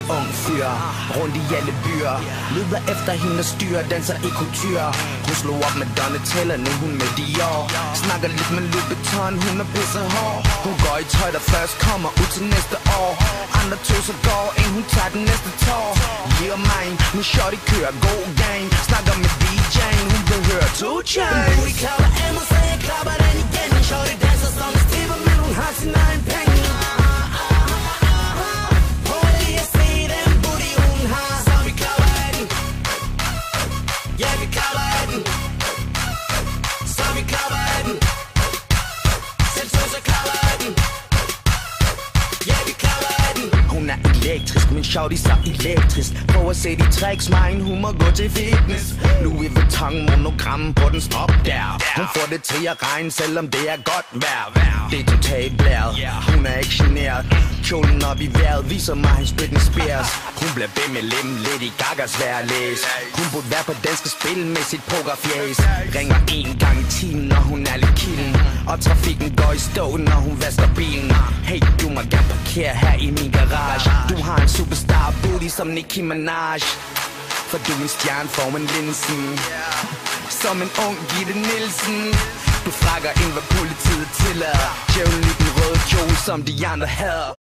Ung fyr, rundt i alle byer. Leder efter hende og styrer, danser i kultur. Hun slog op med Donatella, nu hun med Dior. Snakker lidt med Louis Vuitton, hun er pisse hård. Hun går i tøj, der først kommer ud til næste år. Andre to så går, en hun tager den næste tår. Yeah man, nu shorty kører god gang. Snakker med DJ'en, hun vil høre 2 Chainz. Den booty klapper af mig, så jeg klapper den igen. Shorty danser som en stripper, men hun har sin egen penge. Hun er elektrisk, men shawty så elektrisk. Prøv at se de tricks, min hun må gå til fitness. Louis Vuitton monogram på den stop der. Hun får det til at regne, selvom det er godt vejr. Det er totalt blæret, hun er ikke generet. Kjolen op i vejret, viser mig hendes Britney Spears. Hun bliver ved med lem, Lady Gaga svær at læse. Hun burde være på danske spil med sit pokerfjæs. Ringer 1 gang i timen, når hun er lidt kilden. Og trafikken går i stå, når hun vasker bilen. Hey, du må gerne parkere her i min garage. Du har en superstar booty som Nicki Minaj. For du er en stjerneform en linsen. Som en ung Gitte Nielsen. Du frakker ind, hvad politiet tillader. Djævlen i den røde kjole, som de andre havde.